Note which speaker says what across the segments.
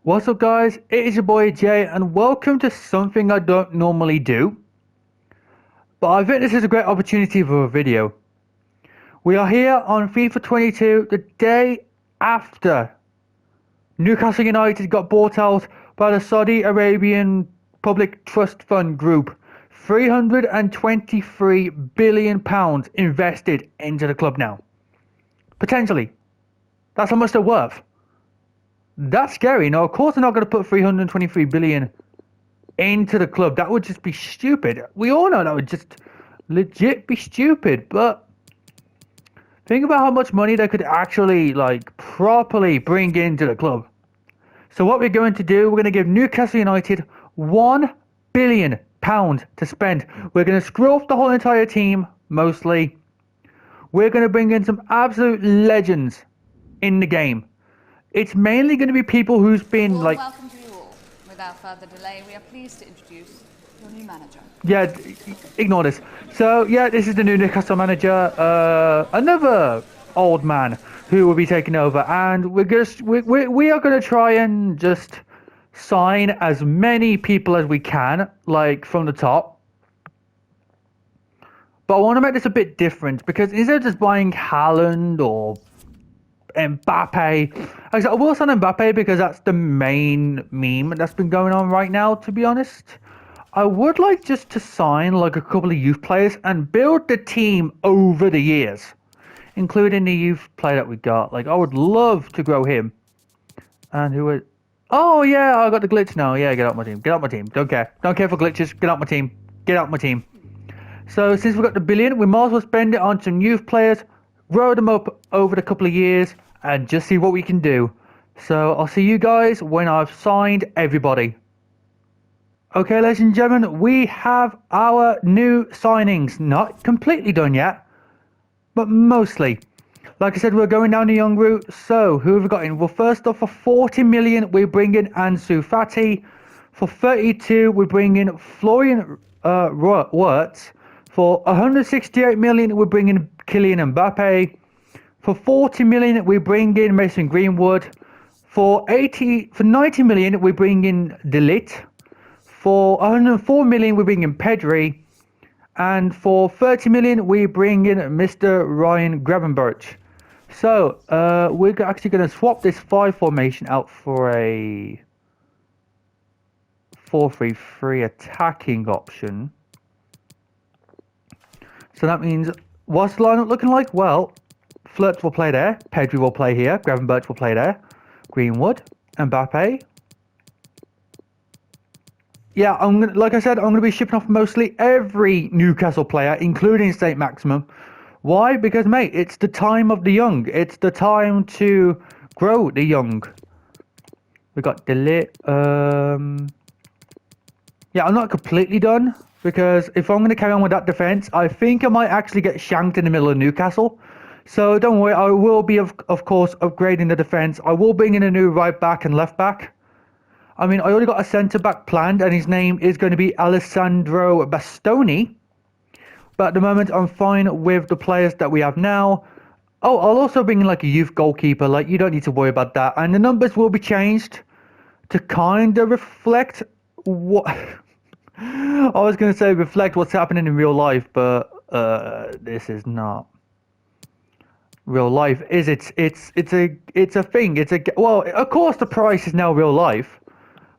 Speaker 1: What's up guys, it is your boy Jay and welcome to something I don't normally do, but I think this is a great opportunity for a video. We are here on FIFA 22 the day after Newcastle United got bought out by the Saudi Arabian Public Trust Fund Group. £323 billion invested into the club now. Potentially. That's how much they're worth. That's scary. Now, of course, they're not going to put 323 billion into the club. That would just be stupid. We all know that would just legit be stupid. But think about how much money they could actually, properly bring into the club. So what we're going to do, we're going to give Newcastle United £1 billion to spend. We're going to screw off the whole entire team, mostly. We're going to bring in some absolute legends in the game. It's mainly going to be people who's been
Speaker 2: Welcome to you all. Without further delay, we are pleased to introduce your new manager.
Speaker 1: Yeah, ignore this. So yeah, this is the new Newcastle manager. Another old man who will be taking over, and we are going to try and just sign as many people as we can, from the top. But I want to make this a bit different, because instead of just buying Haaland or Mbappe, I will sign Mbappe because that's the main meme that's been going on right now, to be honest. I would like just to sign a couple of youth players and build the team over the years, including the youth player that we got. I would love to grow him. And who would... Oh yeah, I got the glitch now. Yeah, get out my team. Get out my team. Don't care. Don't care for glitches. Get out my team. Get out my team. So since we've got the billion, we might as well spend it on some youth players, grow them up over the couple of years, and just see what we can do. So I'll see you guys when I've signed everybody. Okay, ladies and gentlemen, we have our new signings. Not completely done yet, but mostly. Like I said, we're going down the young route. So who have we got in? Well, first off, for 40 million, we bring in Ansu Fati. For 32, we bring in Florian Wirtz. For 168 million, we bring in Kylian Mbappe. For 40 million, we bring in Mason Greenwood. For 90 million, we bring in De Ligt. For 104 million, we bring in Pedri. And for 30 million, we bring in Mr. Ryan Gravenberch. So, we're actually going to swap this 5 formation out for a 4-3-3 attacking option. So that means, what's the lineup looking like? Well, Flirts will play there, Pedri will play here, Gravenberch will play there, Greenwood, Mbappe. Yeah, like I said, I'm gonna be shipping off mostly every Newcastle player, including St. Maximum. Why? Because mate, it's the time of the young. It's the time to grow the young. We got De Ligt. Yeah, I'm not completely done, because if I'm going to carry on with that defence, I think I might actually get shanked in the middle of Newcastle. So don't worry, I will be, of course, upgrading the defence. I will bring in a new right back and left back. I mean, I already got a centre back planned, and his name is going to be Alessandro Bastoni. But at the moment, I'm fine with the players that we have now. Oh, I'll also bring in a youth goalkeeper. You don't need to worry about that. And the numbers will be changed to kind of reflect what... I was going to say reflect what's happening in real life, but this is not real life, is it? It's a thing. Well, of course the price is now real life,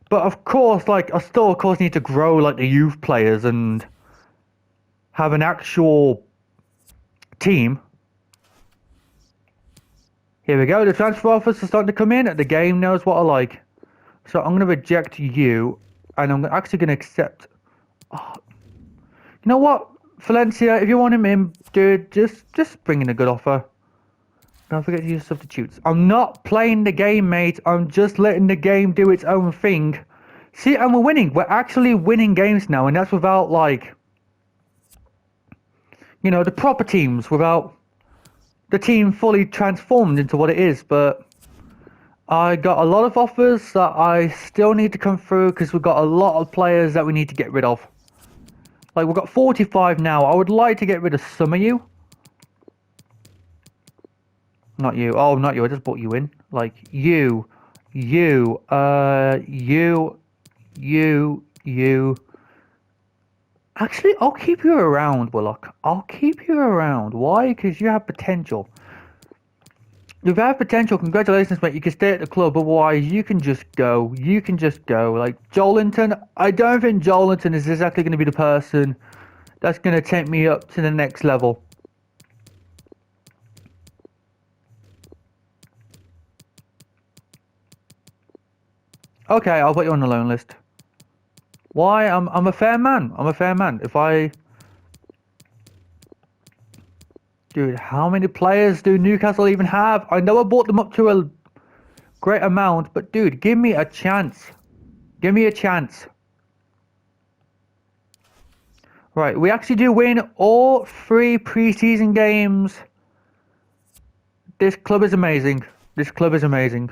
Speaker 1: but of course, I still of course need to grow the youth players and have an actual team. Here we go. The transfer offers are starting to come in. The game knows what I like, so I'm going to reject you. And I'm actually going to accept... Oh, you know what? Valencia, if you want him in, dude, just bring in a good offer. Don't forget to use substitutes. I'm not playing the game, mate. I'm just letting the game do its own thing. See, and we're winning. We're actually winning games now. And that's without, the proper teams. Without the team fully transformed into what it is. But... I got a lot of offers that I still need to come through, because we've got a lot of players that we need to get rid of. We've got 45 now. I would like to get rid of some of you. Not you. Oh, not you. I just brought you in. you. Actually, I'll keep you around, Willock. I'll keep you around. Why? Because you have potential. You have potential. Congratulations, mate. You can stay at the club. Otherwise, you can just go. You can just go. Like, Jolinton, I don't think Jolinton is exactly going to be the person that's going to take me up to the next level. Okay, I'll put you on the loan list. Why? I'm a fair man. I'm a fair man. If I... Dude, how many players do Newcastle even have? I know I bought them up to a great amount, but dude, give me a chance. Give me a chance. Right, we actually do win all 3 preseason games. This club is amazing. This club is amazing.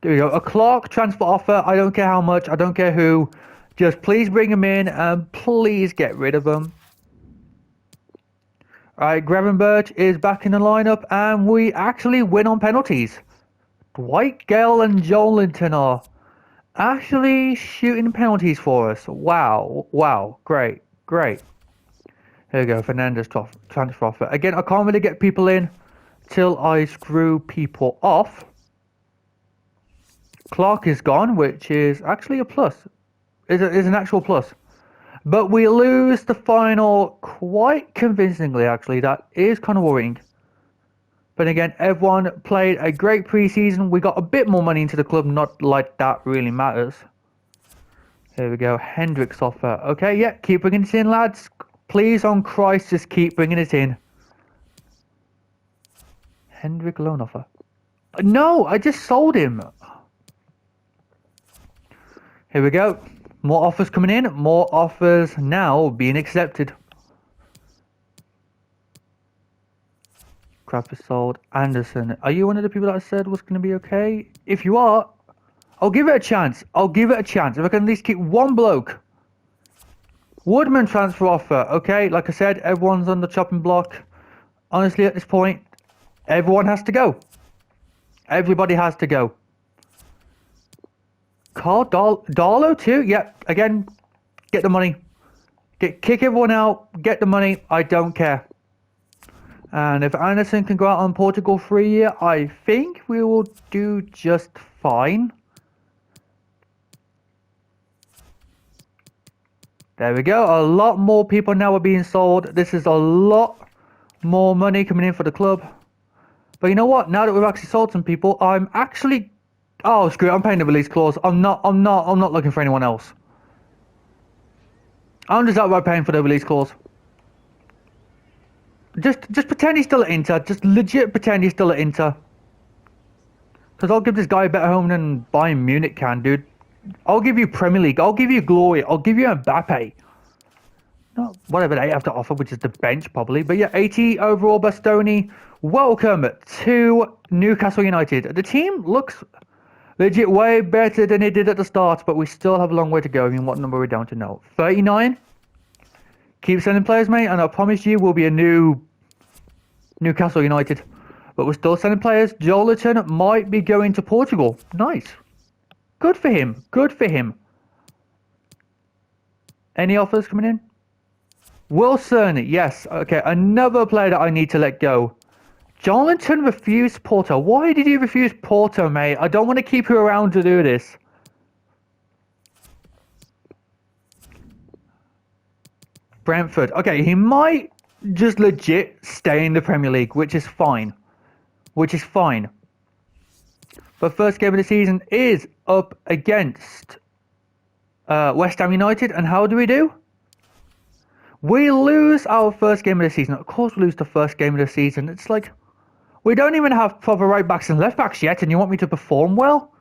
Speaker 1: There we go. A Clark transfer offer. I don't care how much. I don't care who. Just please bring him in and please get rid of him. Alright, Gravenberch is back in the lineup and we actually win on penalties. Dwight Gale and Jolinton are actually shooting penalties for us. Wow. Wow. Great. Great. Here we go. Fernandez transfer offer. Again, I can't really get people in till I screw people off. Clark is gone, which is actually a plus. Is an actual plus. But we lose the final quite convincingly, actually. That is kind of worrying. But again, everyone played a great preseason. We got a bit more money into the club. Not like that really matters. Here we go. Hendricks offer. Okay, yeah, keep bringing it in, lads. Please, on Christ, just keep bringing it in. Hendrick loan offer. No, I just sold him. Here we go. More offers coming in. More offers now being accepted. Crap is sold. Anderson. Are you one of the people that I said was going to be okay? If you are, I'll give it a chance. I'll give it a chance. If I can at least keep one bloke. Woodman transfer offer. Okay, like I said, everyone's on the chopping block. Honestly, at this point, everyone has to go. Everybody has to go. Carl Darlow too? Yeah, again, get the money. Kick everyone out, get the money, I don't care. And if Anderson can go out on Portugal for a year, I think we will do just fine. There we go, a lot more people now are being sold. This is a lot more money coming in for the club. But you know what, now that we've actually sold some people, I'm actually... Oh, screw it, I'm paying the release clause. I'm not looking for anyone else. I'm just outright paying for the release clause. Just pretend he's still at Inter. Just legit pretend he's still at Inter. Because I'll give this guy a better home than Bayern Munich can, dude. I'll give you Premier League. I'll give you glory. I'll give you Mbappe. No, whatever they have to offer, which is the bench probably. But yeah, 80 overall Bastoni. Welcome to Newcastle United. The team looks... legit way better than it did at the start, but we still have a long way to go. I mean, what number are we down to now? 39? Keep sending players, mate, and I promise you we'll be a new Newcastle United. But we're still sending players. Jolinton might be going to Portugal. Nice. Good for him. Good for him. Any offers coming in? Wilson, yes. Okay, another player that I need to let go. Jolinton refused Porto. Why did he refuse Porto, mate? I don't want to keep you around to do this. Brentford. Okay, he might just legit stay in the Premier League, which is fine. Which is fine. But first game of the season is up against West Ham United. And how do we do? We lose our first game of the season. Of course we lose the first game of the season. It's like... we don't even have proper right backs and left backs yet, and you want me to perform well?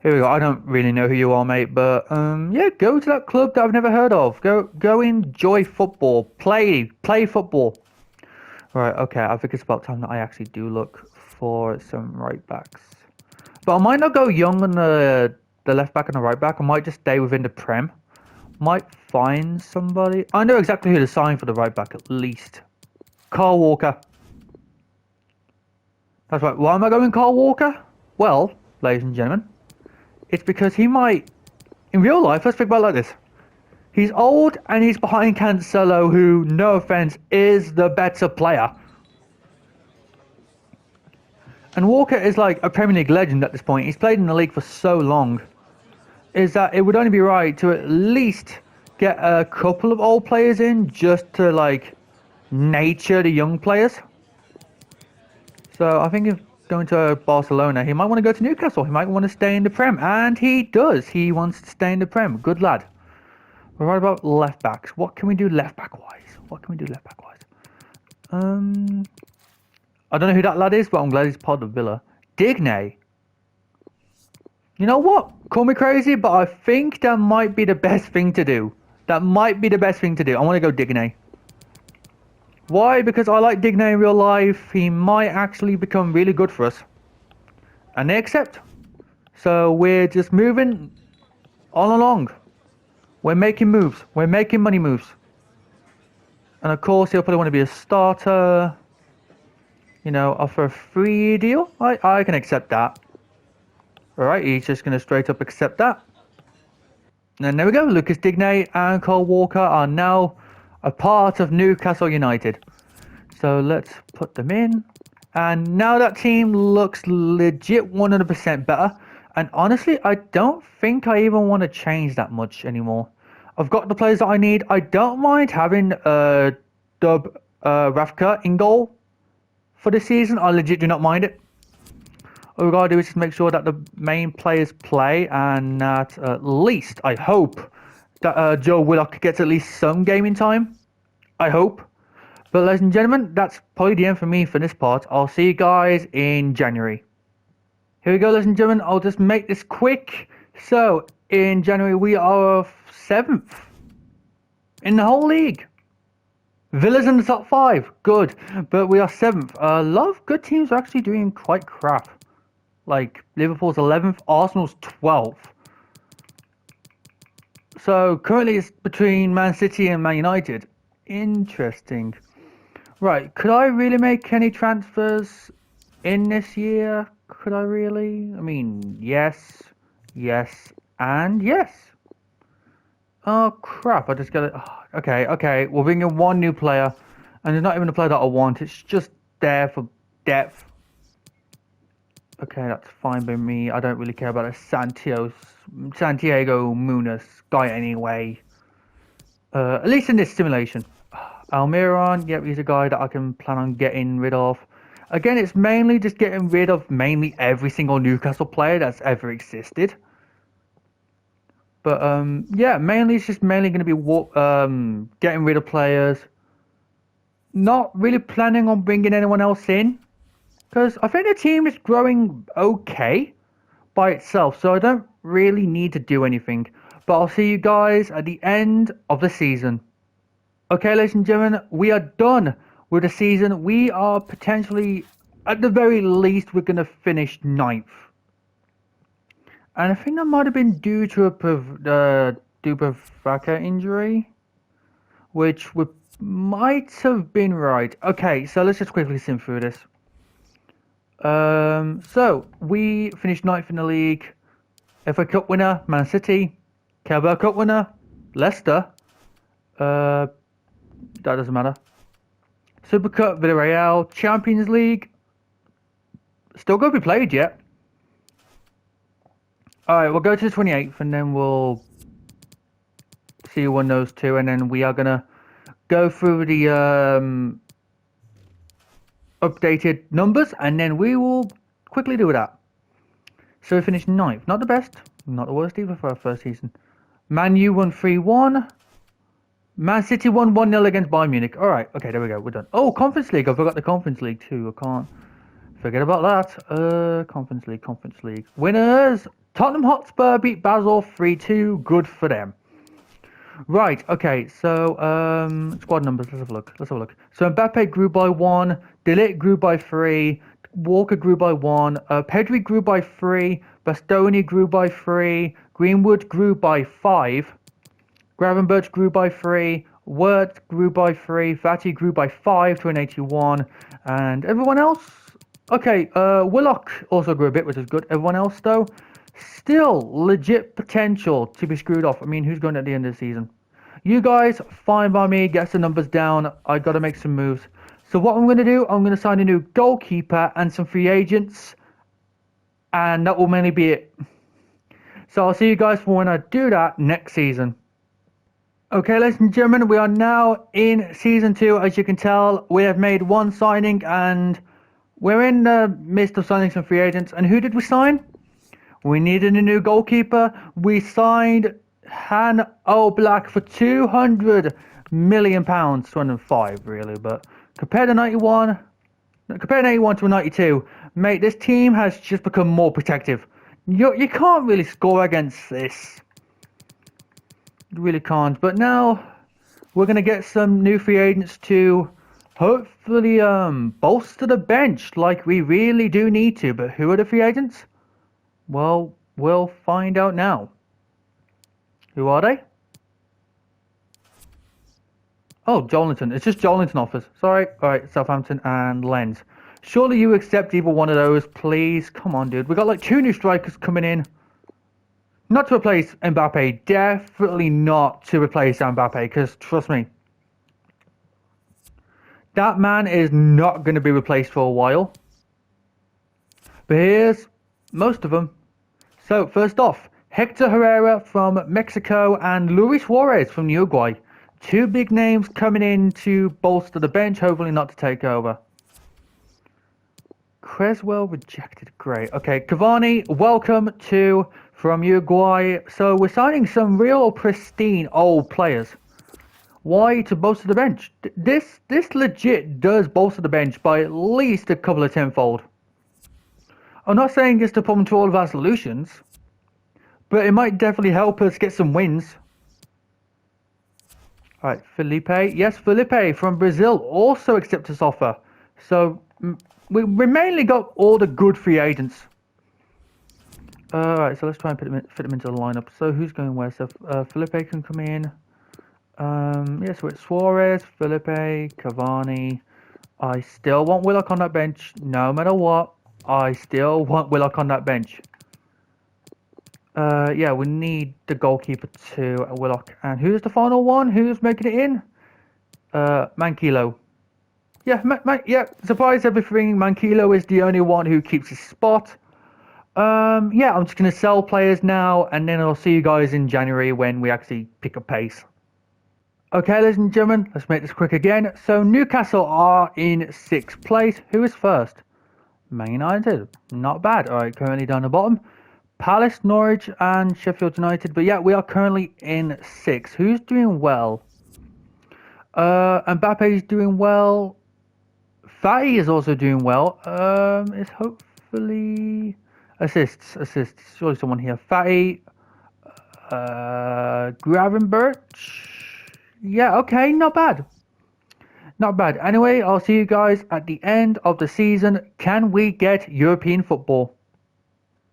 Speaker 1: Here we go. I don't really know who you are, mate, but yeah, go to that club that I've never heard of. Go enjoy football. Play football. Right, okay. I think it's about time that I actually do look for some right backs. But I might not go young on the left back and the right back. I might just stay within the Prem. Might find somebody. I know exactly who to sign for the right back at least. Carl Walker. That's right. Why am I going Kyle Walker? Well, ladies and gentlemen, it's because he might, in real life, let's think about it like this. He's old and he's behind Cancelo, who, no offense, is the better player. And Walker is like a Premier League legend at this point. He's played in the league for so long. Is that it would only be right to at least get a couple of old players in just to like nature the young players. So I think if going to Barcelona, he might want to go to Newcastle. He might want to stay in the Prem, and he does. He wants to stay in the Prem. Good lad. We're right about left backs. What can we do left back wise? I don't know who that lad is, but I'm glad he's part of Villa. Digne. You know what? Call me crazy, but I think that might be the best thing to do. I want to go Digne. Why? Because I like Digne in real life. He might actually become really good for us. And they accept. So we're just moving all along. We're making moves. We're making money moves. And of course, he'll probably want to be a starter. You know, offer a free deal. I can accept that. Alright, he's just going to straight up accept that. And there we go. Lucas Digne and Kyle Walker are now a part of Newcastle United. So let's put them in. And now that team looks legit 100% better. And honestly, I don't think I even want to change that much anymore. I've got the players that I need. I don't mind having Dub Rafka in goal for this season. I legit do not mind it. All we gotta do is just make sure that the main players play, and that at least, I hope, that Joe Willock gets at least some gaming time. I hope. But ladies and gentlemen, that's probably the end for me for this part. I'll see you guys in January. Here we go, ladies and gentlemen. I'll just make this quick. So, in January, we are 7th in the whole league. Villa's in the top 5. Good. But we are 7th. A lot of good teams are actually doing quite crap. Like, Liverpool's 11th, Arsenal's 12th. So, currently it's between Man City and Man United. Interesting. Right, could I really make any transfers in this year? Could I really? I mean, yes, and yes. Oh, crap, I just got it. Oh, okay, we'll bring in one new player. And it's not even a player that I want, it's just there for depth. Okay, that's fine by me. I don't really care about a Santiago Munoz guy anyway. At least in this simulation. Almiron, yep, he's a guy that I can plan on getting rid of. Again, it's mainly just getting rid of mainly every single Newcastle player that's ever existed. But yeah, mainly it's just mainly going to be getting rid of players. Not really planning on bringing anyone else in. Because I think the team is growing okay by itself, so I don't really need to do anything. But I'll see you guys at the end of the season. Okay, ladies and gentlemen, we are done with the season. We are potentially, at the very least, we're going to finish 9th. And I think that might have been due to a Dubravka injury, which might have been right. Okay, so let's just quickly sim through this. So we finished 9th in the league. FA Cup winner, Man City. Carabao Cup winner, Leicester. That doesn't matter. Super Cup, Villarreal. Champions League, still going to be played yet. Alright, we'll go to the 28th and then we'll see who won those two, and then we are going to go through the updated numbers, and then we will quickly do that. So we finished 9th. Not the best, not the worst either for our first season. Man U won 3-1. Man City won 1-0 against Bayern Munich. Alright, okay, there we go, we're done. Oh, Conference League, I forgot the Conference League too. I can't forget about that. Conference League. Winners! Tottenham Hotspur beat Basel 3-2. Good for them. Right, okay, so squad numbers, let's have a look. So Mbappe grew by 1, De Ligt grew by 3, Walker grew by 1, Pedri grew by 3, Bastoni grew by 3, Greenwood grew by 5, Gravenberch grew by 3, Wirtz grew by 3, Fati grew by 5 to an 81, and everyone else Okay, Willock also grew a bit, which is good. Everyone else, though, still legit potential to be screwed off. I mean, who's going at the end of the season? You guys, fine by me, get some numbers down. I got to make some moves. So what I'm going to do, I'm going to sign a new goalkeeper and some free agents. And that will mainly be it. So I'll see you guys for when I do that next season. Okay, ladies and gentlemen, we are now in Season 2. As you can tell, we have made one signing and we're in the midst of signing some free agents. And who did we sign? We needed a new goalkeeper. We signed Han Oblak for £200 million. 205 really, but compared to 81 to a 92, mate, this team has just become more protective. You can't really score against this. You really can't. But now we're going to get some new free agents to hopefully bolster the bench like we really do need to. But who are the free agents? Well, we'll find out now. Who are they? Oh, Jolinton. It's just Jolinton offers. Sorry. Alright, Southampton and Lens. Surely you accept either one of those, please. Come on, dude. We got like 2 new strikers coming in. Not to replace Mbappe. Definitely not to replace Mbappe, because trust me, that man is not going to be replaced for a while. But here's most of them. So, first off, Hector Herrera from Mexico and Luis Suarez from Uruguay. 2 big names coming in to bolster the bench, hopefully not to take over. Creswell rejected, great. Okay, Cavani, welcome to from Uruguay. So we're signing some real pristine old players. Why? To bolster the bench. This legit does bolster the bench by at least a couple of tenfold. I'm not saying it's the problem to all of our solutions, but it might definitely help us get some wins. Alright, Felipe. Yes, Felipe from Brazil also accepts this offer. So we mainly got all the good free agents. Alright, so let's try and fit them into the lineup. So who's going where? So Felipe can come in. So it's Suarez, Felipe, Cavani. I still want Willock on that bench, no matter what. I still want Willock on that bench. We need the goalkeeper too, Willock. And who's the final one? Who's making it in? Manquillo. Yeah, surprise everything. Manquillo is the only one who keeps his spot. I'm just going to sell players now, and then I'll see you guys in January when we actually pick up pace. Okay, ladies and gentlemen, let's make this quick again. So Newcastle are in 6th place. Who is first? Man United. Not bad. Alright, currently down the bottom. Palace, Norwich, and Sheffield United. But yeah, we are currently in 6th. Who's doing well? Mbappe is doing well. Fatty is also doing well. It's hopefully assists. Surely someone here. Fatty, Gravenberch. Yeah, okay, not bad. Not bad. Anyway, I'll see you guys at the end of the season. Can we get European football?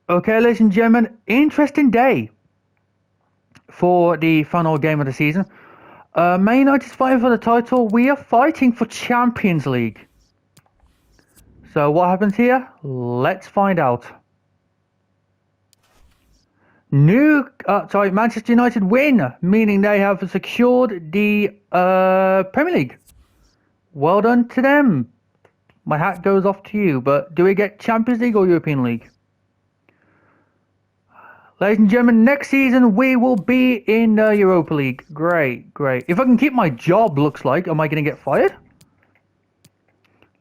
Speaker 1: Okay, ladies and gentlemen, interesting day for the final game of the season. Man United's fighting for the title. We are fighting for Champions League. So what happens here? Let's find out. Manchester United win, meaning they have secured the Premier League. Well done to them. My hat goes off to you, but do we get Champions League or European League? Ladies and gentlemen, next season we will be in the Europa League. Great. If I can keep my job, looks like, am I going to get fired?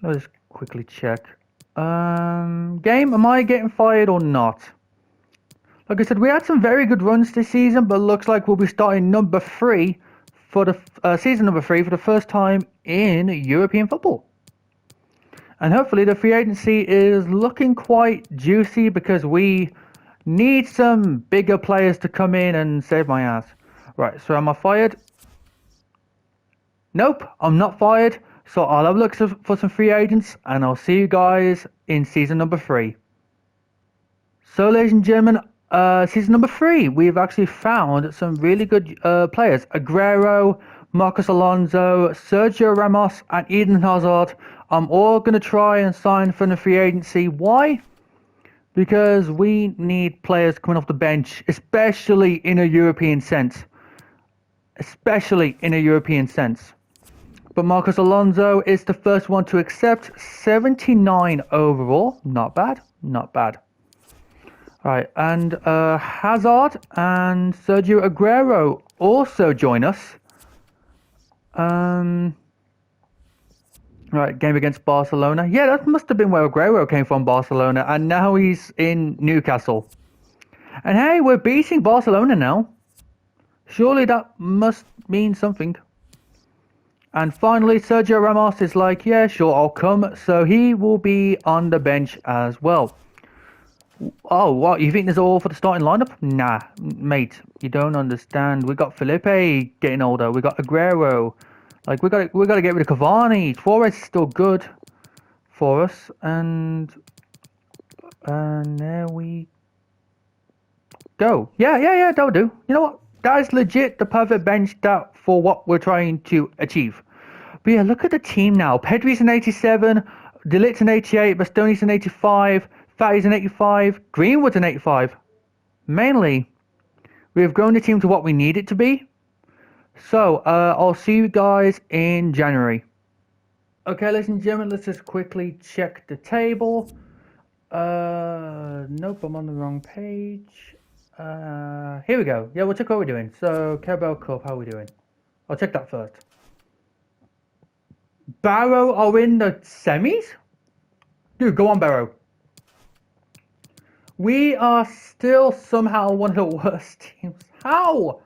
Speaker 1: Let's quickly check. Game, am I getting fired or not? Like I said, we had some very good runs this season, but looks like we'll be starting number 3 for the season number 3 for the first time in European football. And hopefully the free agency is looking quite juicy because we need some bigger players to come in and save my ass. Right, so am I fired? Nope, I'm not fired. So I'll have a look for some free agents and I'll see you guys in season number 3. So ladies and gentlemen, season number 3, we've actually found some really good players. Aguero, Marcos Alonso, Sergio Ramos and Eden Hazard I'm all going to try and sign for the free agency. Why? Because we need players coming off the bench, especially in a European sense. Especially in a European sense. But Marcos Alonso is the first one to accept. 79 overall. Not bad. Not bad. Right, and Hazard and Sergio Aguero also join us. Right, game against Barcelona. Yeah, that must have been where Aguero came from, Barcelona. And now he's in Newcastle. And hey, we're beating Barcelona now. Surely that must mean something. And finally, Sergio Ramos is like, yeah, sure, I'll come. So he will be on the bench as well. Oh, what? You think this is all for the starting lineup? Nah, mate, you don't understand. We got Felipe getting older. We got Aguero. Like we got to get rid of Cavani. Torres is still good for us, and there we go. Yeah, that'll do. You know what? That is legit the perfect bench that for what we're trying to achieve. But yeah, look at the team now. Pedri's an 87, De Ligt's an 88, Bastoni's an 85. Fatty's an 85, Greenwood's an 85. Mainly, we have grown the team to what we need it to be. So, I'll see you guys in January. Okay, ladies and gentlemen, let's just quickly check the table. Nope, I'm on the wrong page. Here we go. Yeah, we'll check what we're doing. So, Carabao Cup, how are we doing? I'll check that first. Barrow are in the semis? Dude, go on, Barrow. We are still somehow one of the worst teams. How?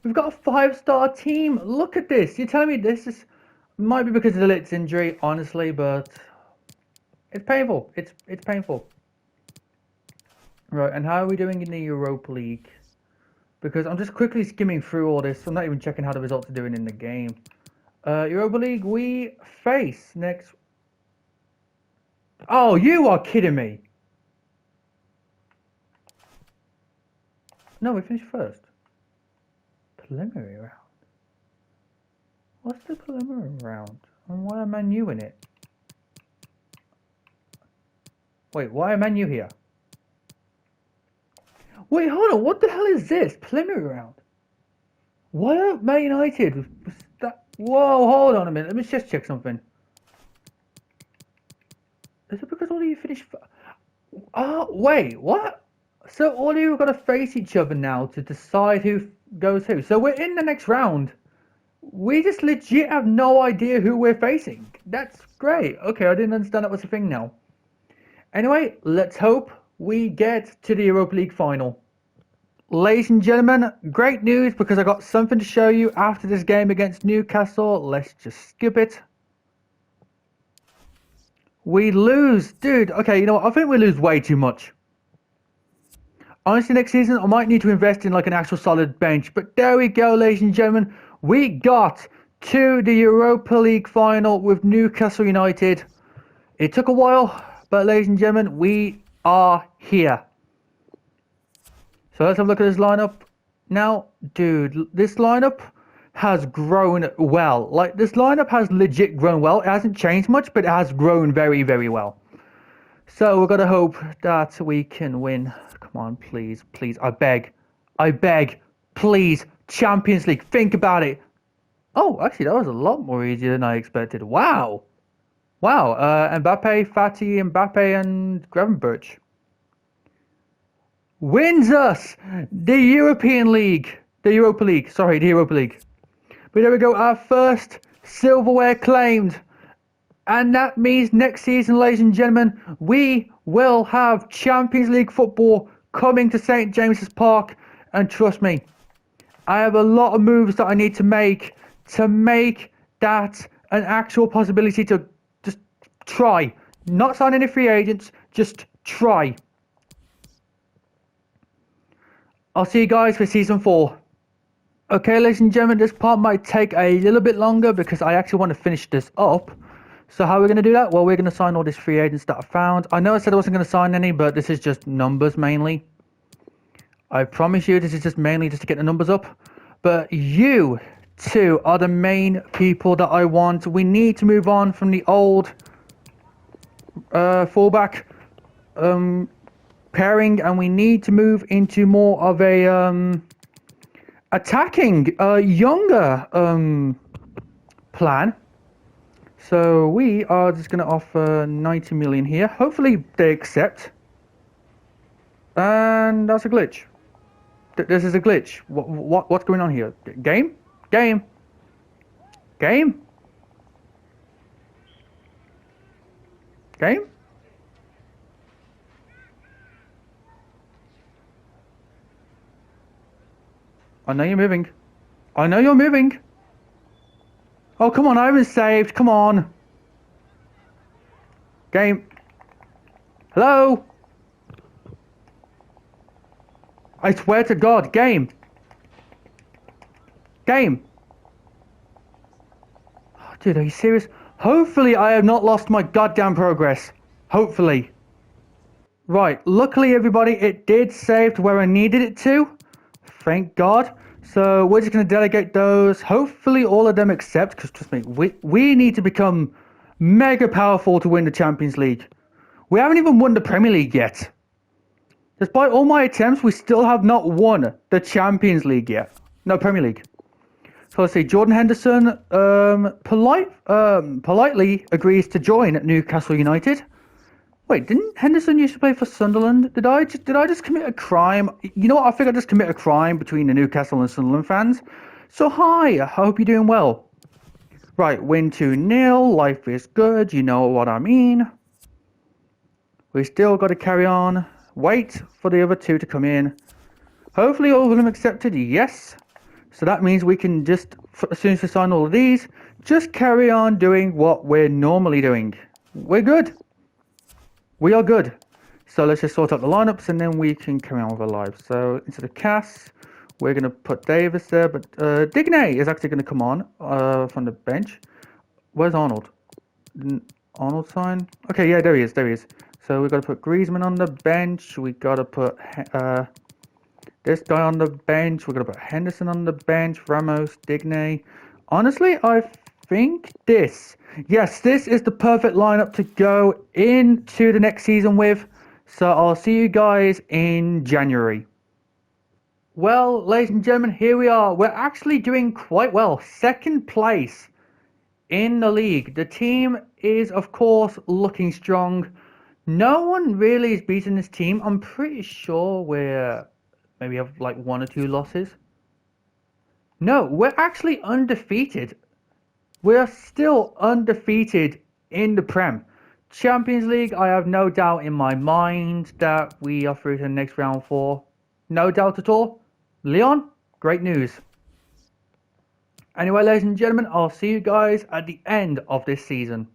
Speaker 1: We've got a 5-star team. Look at this. You're telling me this is... Might be because of the Lit's injury, honestly, but... It's painful. It's painful. Right, and how are we doing in the Europa League? Because I'm just quickly skimming through all this. I'm not even checking how the results are doing in the game. Europa League, we face next... Oh, you are kidding me. No, we finished first. Preliminary round. What's the preliminary round? And why are Man U in it? Wait, why are Man U here? Wait, hold on. What the hell is this? Preliminary round. Why are Man United? Was that... Whoa, hold on a minute. Let me just check something. Is it because all of you finished... Oh, wait, what? So all of you have got to face each other now to decide who goes who. So we're in the next round. We just legit have no idea who we're facing. That's great. Okay, I didn't understand that was a thing now. Anyway, let's hope we get to the Europa League final. Ladies and gentlemen, great news because I got something to show you after this game against Newcastle. Let's just skip it. We lose. Dude, okay, you know what? I think we lose way too much. Honestly, next season, I might need to invest in like an actual solid bench. But there we go, ladies and gentlemen. We got to the Europa League final with Newcastle United. It took a while, but ladies and gentlemen, we are here. So let's have a look at this lineup. Now, dude, this lineup has grown well. Like, this lineup has legit grown well. It hasn't changed much, but it has grown very, very well. So we're going to hope that we can win. Come on, please, please. I beg, please. Champions League. Think about it. Oh, actually, that was a lot more easier than I expected. Wow. Mbappe, Fatty, Mbappe, and Gravenberch. Wins us the European League. The Europa League. But there we go. Our first silverware claimed. And that means next season, ladies and gentlemen, we will have Champions League football coming to St. James's Park. And trust me, I have a lot of moves that I need to make that an actual possibility to just try. Not sign any free agents, just try. I'll see you guys for season 4. Okay, ladies and gentlemen, this part might take a little bit longer because I actually want to finish this up. So how are we going to do that? Well, we're going to sign all these free agents that I found. I know I said I wasn't going to sign any, but this is just numbers mainly. I promise you this is just mainly just to get the numbers up. But you two are the main people that I want. We need to move on from the old fullback pairing, and we need to move into more of a attacking, younger plan. So we are just going to offer 90 million here. Hopefully they accept. And that's a glitch. This is a glitch. What's going on here? Game? Game? Game? Game? I know you're moving. I know you're moving. Oh, come on, I haven't saved. Come on. Game. Hello? I swear to God, game. Game. Oh, dude, are you serious? Hopefully I have not lost my goddamn progress. Hopefully. Right, luckily everybody, it did save to where I needed it to. Thank God. So we're just going to delegate those. Hopefully all of them accept, because trust me, we need to become mega powerful to win the Champions League. We haven't even won the Premier League yet. Despite all my attempts, we still have not won the Champions League yet. No, Premier League. So let's see, Jordan Henderson politely agrees to join Newcastle United. Wait, didn't Henderson used to play for Sunderland? Did I just commit a crime? You know what? I think I just commit a crime between the Newcastle and Sunderland fans. So hi, I hope you're doing well. Right, win 2-0. Life is good. You know what I mean. We still got to carry on. Wait for the other two to come in. Hopefully all of them accepted. Yes. So that means we can just, as soon as we sign all of these, just carry on doing what we're normally doing. We're good. We are good. So let's just sort out the lineups and then we can carry on with our lives. So into the cast, we're going to put Davis there, but Digne is actually going to come on from the bench. Where's Arnold? Didn't Arnold sign? Okay, yeah, there he is. So we've got to put Griezmann on the bench. We've got to put this guy on the bench. We're going to put Henderson on the bench. Ramos, Digne. Honestly, I think this is the perfect lineup to go into the next season with. So I'll see you guys in January. Well, ladies and gentlemen, here we are. We're actually doing quite well. Second place in the league. The team is, of course, looking strong. No one really is beating this team. I'm pretty sure we're maybe have like 1 or 2 losses. No, we're actually undefeated. We are still undefeated in the Prem. Champions League, I have no doubt in my mind that we are through to the next round 4. No doubt at all. Leon, great news. Anyway, ladies and gentlemen, I'll see you guys at the end of this season.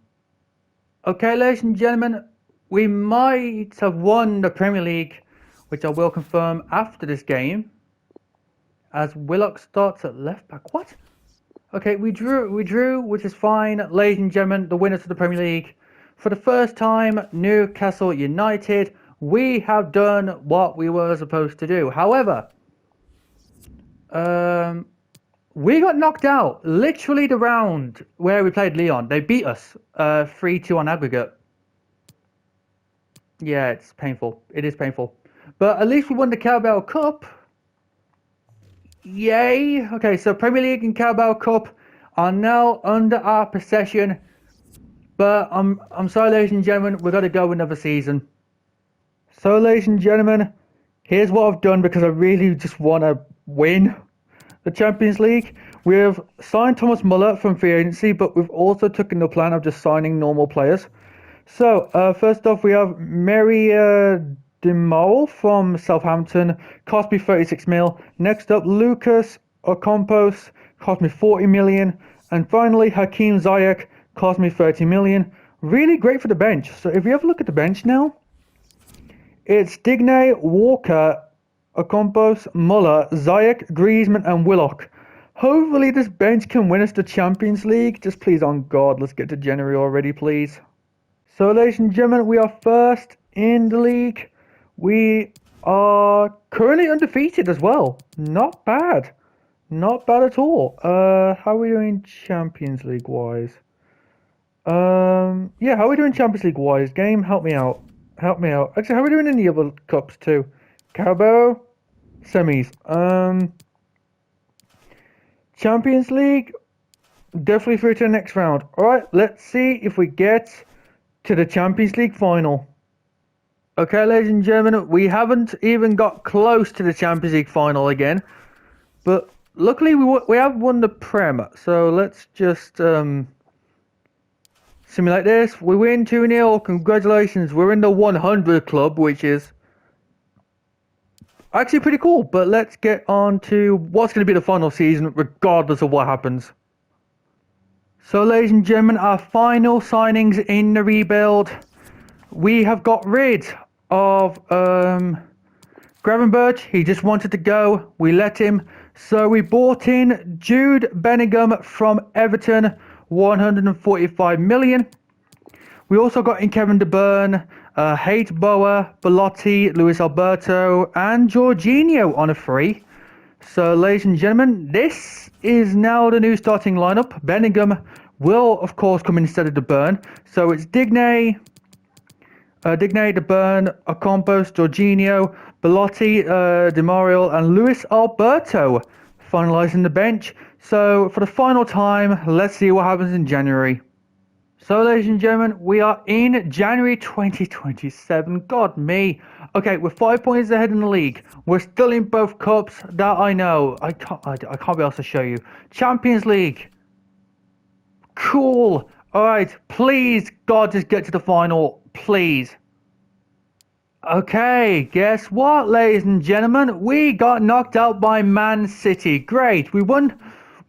Speaker 1: Okay, ladies and gentlemen, we might have won the Premier League, which I will confirm after this game, as Willock starts at left back. What? Okay, we drew, which is fine. Ladies and gentlemen, the winners of the Premier League. For the first time, Newcastle United, we have done what we were supposed to do. However, we got knocked out. Literally the round where we played Lyon. They beat us 3-2 on aggregate. Yeah, it's painful. It is painful. But at least we won the Carabao Cup. Yay. Okay, so Premier League and Carabao Cup are now under our possession. But I'm sorry, ladies and gentlemen, we've got to go another season. So, ladies and gentlemen, here's what I've done because I really just want to win the Champions League. We've signed Thomas Muller from free agency, but we've also taken the plan of just signing normal players. So, first off, we have Mary Demol from Southampton, cost me 36 mil. Next up, Lucas Ocampos, cost me 40 million. And finally, Hakim Ziyech, cost me 30 million. Really great for the bench. So if you have a look at the bench now, it's Digne, Walker, Ocampos, Muller, Ziyech, Griezmann, and Willock. Hopefully this bench can win us the Champions League. Just please, on God, let's get to January already, please. So, ladies and gentlemen, we are first in the league. We are currently undefeated as well. Not bad. Not bad at all. How are we doing Champions League wise? Yeah, how are we doing Champions League wise? Game, help me out. Help me out. Actually, how are we doing in the other cups too? Carabao, semis. Champions League, definitely through to the next round. Alright, let's see if we get to the Champions League final. Okay, ladies and gentlemen, we haven't even got close to the Champions League final again. But luckily, we have won the Prem. So let's just simulate this. We win 2-0. Congratulations. We're in the 100 club, which is actually pretty cool. But let's get on to what's going to be the final season, regardless of what happens. So, ladies and gentlemen, our final signings in the rebuild. We have got rid of Gravenberch. He just wanted to go. We let him. So we bought in Jude Bellingham from Everton, 145 million. We also got in Kevin De Bruyne, Hate Boa, Belotti, Luis Alberto, and Jorginho on a free. So, ladies and gentlemen, this is now the new starting lineup. Bellingham will, of course, come instead of De Bruyne. So it's Digne, De Bruyne, Ocampos, Jorginho, Belotti, Di Mario, and Luis Alberto finalising the bench. So for the final time, let's see what happens in January. So, ladies and gentlemen, we are in January 2027. God me. Okay, we're 5 points ahead in the league. We're still in both cups. That I know. I can't be able to show you. Champions League. Cool. Alright, please, God, just get to the final. Please. Okay, guess what, ladies and gentlemen? We got knocked out by Man City. Great. We won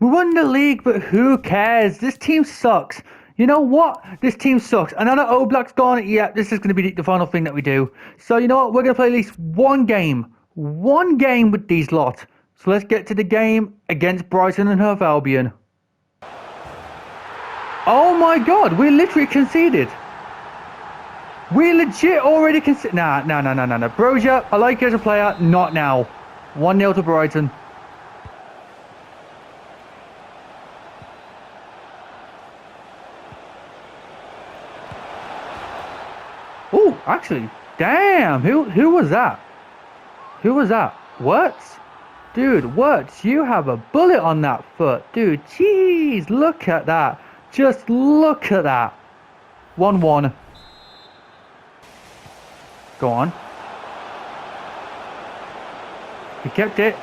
Speaker 1: the league, but who cares? This team sucks. You know what? This team sucks. And now that Oblak's gone, yeah, this is going to be the final thing that we do. So, you know what? We're going to play at least one game. One game with these lot. So let's get to the game against Brighton and Hove Albion. Oh my God, we literally conceded. We legit already conceded. Nah. Broja, I like you as a player. Not now. 1-0 to Brighton. Oh, actually, damn. Who was that? Who was that? What? Dude, what? You have a bullet on that foot. Dude, jeez, look at that. Just look at that. 1-1. Go on. He kept it.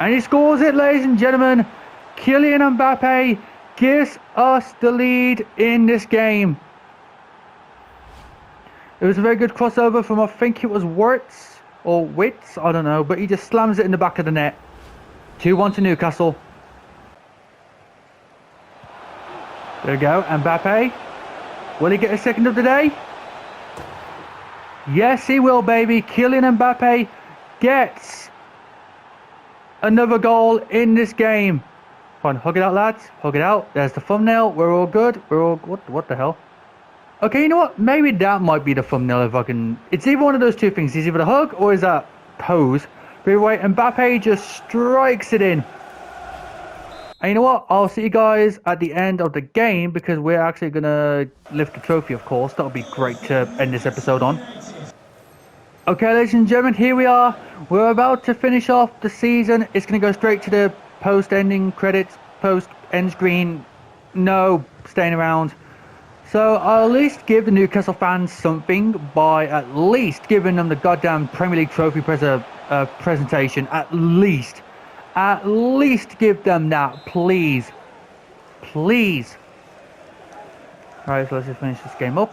Speaker 1: And he scores it, ladies and gentlemen. Kylian Mbappe gives us the lead in this game. It was a very good crossover from, I think it was Wirtz or Witz, I don't know, but he just slams it in the back of the net. 2-1 to Newcastle. There we go, Mbappe. Will he get a second of the day? Yes, he will, baby. Kylian Mbappe gets another goal in this game. Come on, hug it out, lads. Hug it out. There's the thumbnail. We're all good. We're all... What the hell? Okay, you know what? Maybe that might be the thumbnail if I can... It's either one of those two things. It's either the hug or is that pose. But anyway, Mbappe just strikes it in. And you know what? I'll see you guys at the end of the game because we're actually going to lift the trophy, of course. That would be great to end this episode on. Okay, ladies and gentlemen, here we are. We're about to finish off the season. It's going to go straight to the post-ending credits, post-end screen. No staying around. So I'll at least give the Newcastle fans something by at least giving them the goddamn Premier League trophy presentation. At least give them that, please. Please. Alright, so let's just finish this game up.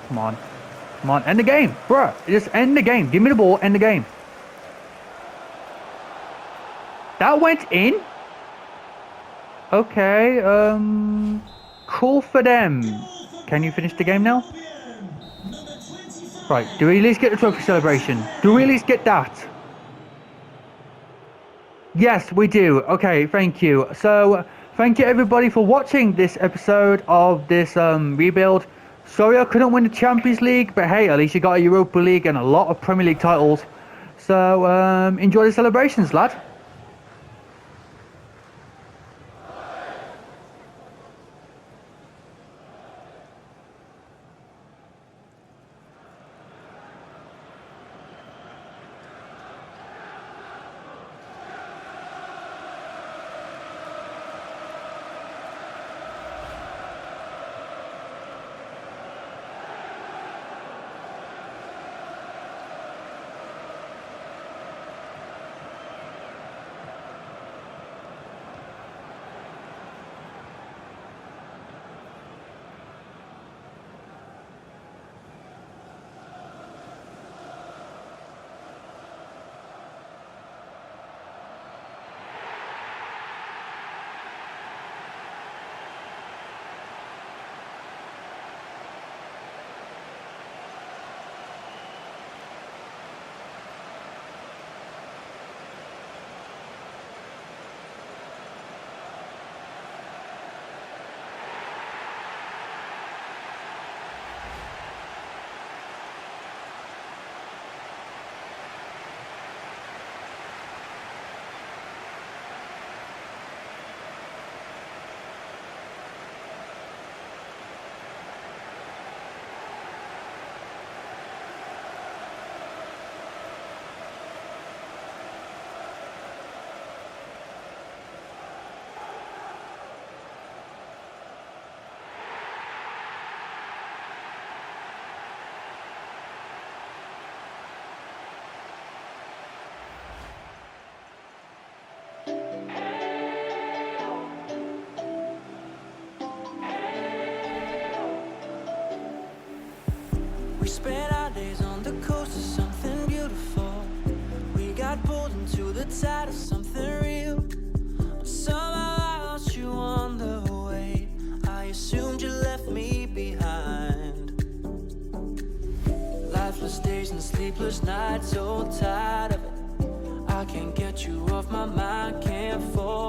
Speaker 1: Come on, end the game, bruh. Just end the game. Give me the ball, end the game. That went in? Okay, cool for them. Can you finish the game now? Right, do we at least get the trophy celebration? Do we at least get that? Yes, we do. Okay, thank you. So, thank you everybody for watching this episode of this rebuild. Sorry I couldn't win the Champions League, but hey, at least you got a Europa League and a lot of Premier League titles. So enjoy the celebrations, lad.
Speaker 3: We spent our days on the coast of something beautiful. We got pulled into the tide of something real. But somehow I lost you on the way. I assumed you left me behind. Lifeless days and sleepless nights, so tired of it. I can't get you off my mind, can't fall